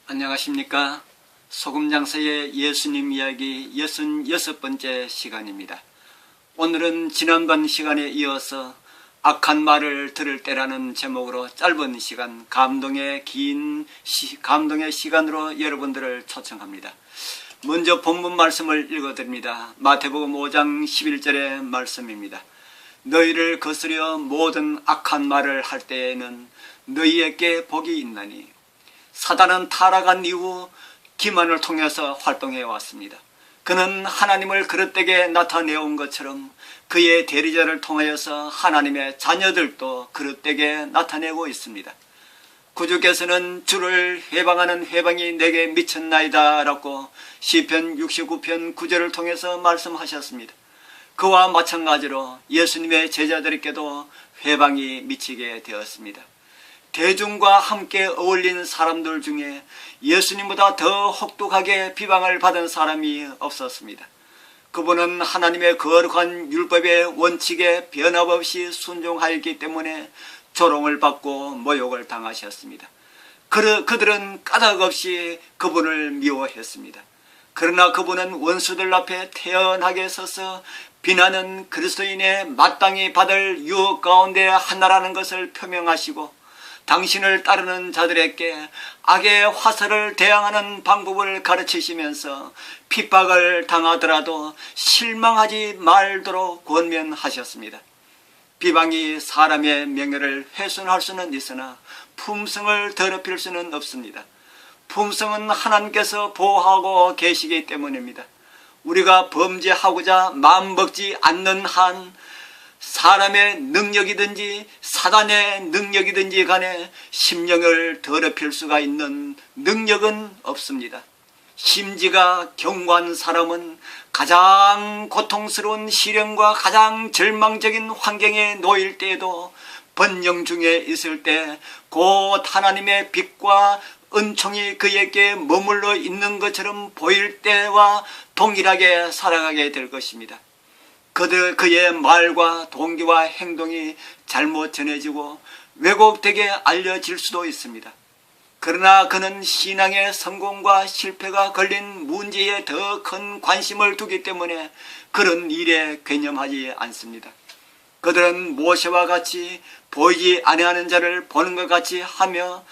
안녕하십니까. 소금장사의 예수님 이야기 66번째 시간입니다. 오늘은 지난번 시간에 이어서 악한 말을 들을 때라는 제목으로 짧은 시간, 감동의 시간으로 여러분들을 초청합니다. 먼저 본문 말씀을 읽어드립니다. 마태복음 5장 11절의 말씀입니다. 너희를 거스려 모든 악한 말을 할 때에는 너희에게 복이 있나니. 사단은 타락한 이후 기만을 통해서 활동해 왔습니다. 그는 하나님을 그릇되게 나타내온 것처럼 그의 대리자를 통하여서 하나님의 자녀들도 그릇되게 나타내고 있습니다. 구주께서는 주를 회방하는 회방이 내게 미쳤나이다 라고 시편 69편 9절을 통해서 말씀하셨습니다. 그와 마찬가지로 예수님의 제자들에게도 회방이 미치게 되었습니다. 대중과 함께 어울린 사람들 중에 예수님보다 더 혹독하게 비방을 받은 사람이 없었습니다. 그분은 하나님의 거룩한 율법의 원칙에 변함없이 순종하였기 때문에 조롱을 받고 모욕을 당하셨습니다. 그들은 까닭없이 그분을 미워했습니다. 그러나 그분은 원수들 앞에 태연하게 서서 비난은 그리스도인의 마땅히 받을 유혹 가운데 하나라는 것을 표명하시고 당신을 따르는 자들에게 악의 화살을 대항하는 방법을 가르치시면서 핍박을 당하더라도 실망하지 말도록 권면하셨습니다. 비방이 사람의 명예를 훼손할 수는 있으나 품성을 더럽힐 수는 없습니다. 품성은 하나님께서 보호하고 계시기 때문입니다. 우리가 범죄하고자 마음먹지 않는 한 사람의 능력이든지 사단의 능력이든지 간에 심령을 더럽힐 수가 있는 능력은 없습니다. 심지가 견고한 사람은 가장 고통스러운 시련과 가장 절망적인 환경에 놓일 때에도 번영 중에 있을 때 곧 하나님의 빛과 은총이 그에게 머물러 있는 것처럼 보일 때와 동일하게 살아가게 될 것입니다. 그의 말과 동기와 행동이 잘못 전해지고 왜곡되게 알려질 수도 있습니다. 그러나 그는 신앙의 성공과 실패가 걸린 문제에 더 큰 관심을 두기 때문에 그런 일에 개념하지 않습니다. 그들은 모세와 같이 보이지 아니하는 자를 보는 것 같이 하며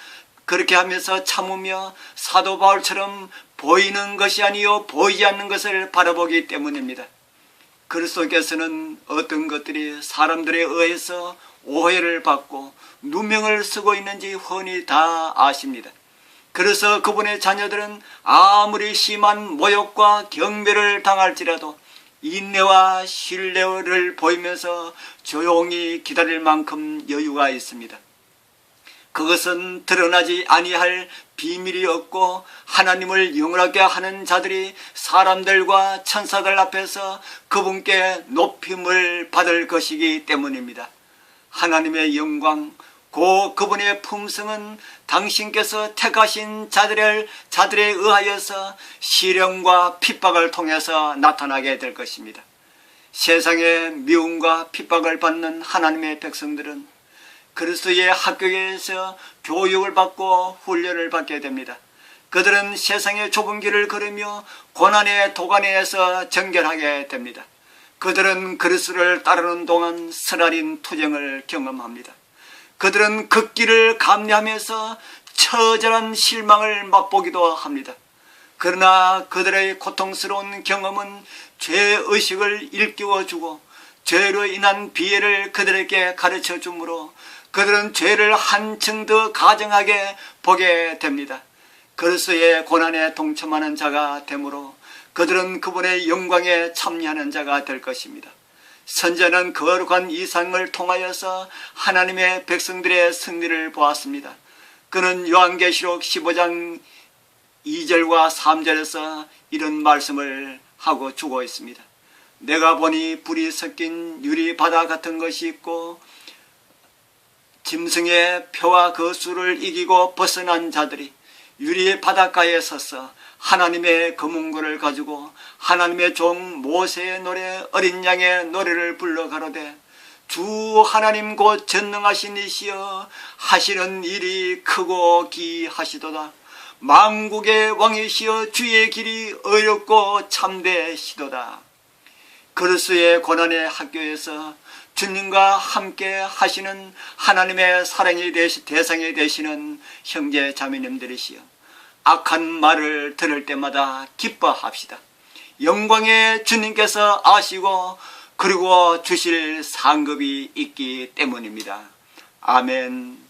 그렇게 하면서 참으며 사도 바울처럼 보이는 것이 아니요 보이지 않는 것을 바라보기 때문입니다. 그리스도께서는 어떤 것들이 사람들에 의해서 오해를 받고 누명을 쓰고 있는지 훤히 다 아십니다. 그래서 그분의 자녀들은 아무리 심한 모욕과 경배를 당할지라도 인내와 신뢰를 보이면서 조용히 기다릴 만큼 여유가 있습니다. 그것은 드러나지 아니할 비밀이 없고 하나님을 영원하게 하는 자들이 사람들과 천사들 앞에서 그분께 높임을 받을 것이기 때문입니다. 하나님의 영광, 곧 그분의 품성은 당신께서 택하신 자들에 의하여서 시련과 핍박을 통해서 나타나게 될 것입니다. 세상의 미움과 핍박을 받는 하나님의 백성들은 그리스도의 학교에서 교육을 받고 훈련을 받게 됩니다. 그들은 세상의 좁은 길을 걸으며 고난의 도가니에서 정결하게 됩니다. 그들은 그리스도를 따르는 동안 쓰라린 투정을 경험합니다. 그들은 그 길을 감내하면서 처절한 실망을 맛보기도 합니다. 그러나 그들의 고통스러운 경험은 죄의식을 일깨워주고 죄로 인한 비애를 그들에게 가르쳐 주므로 그들은 죄를 한층 더 가증하게 보게 됩니다. 그리스도의 고난에 동참하는 자가 되므로 그들은 그분의 영광에 참여하는 자가 될 것입니다. 선지자는 거룩한 이상을 통하여서 하나님의 백성들의 승리를 보았습니다. 그는 요한계시록 15장 2절과 3절에서 이런 말씀을 하고 주고 있습니다. 내가 보니 불이 섞인 유리 바다 같은 것이 있고 짐승의 표와 그 수를 이기고 벗어난 자들이 유리의 바닷가에 서서 하나님의 검은고를 가지고 하나님의 종 모세의 노래 어린 양의 노래를 불러 가로되 주 하나님 곧 전능하신 이시여 하시는 일이 크고 기하시도다. 만국의 왕이시여 주의 길이 어렵고 참되시도다. 그리스도의 고난의 학교에서 주님과 함께 하시는 하나님의 사랑의 대상이 되시는 형제 자매님들이시여, 악한 말을 들을 때마다 기뻐합시다. 영광의 주님께서 아시고 그리고 주실 상급이 있기 때문입니다. 아멘.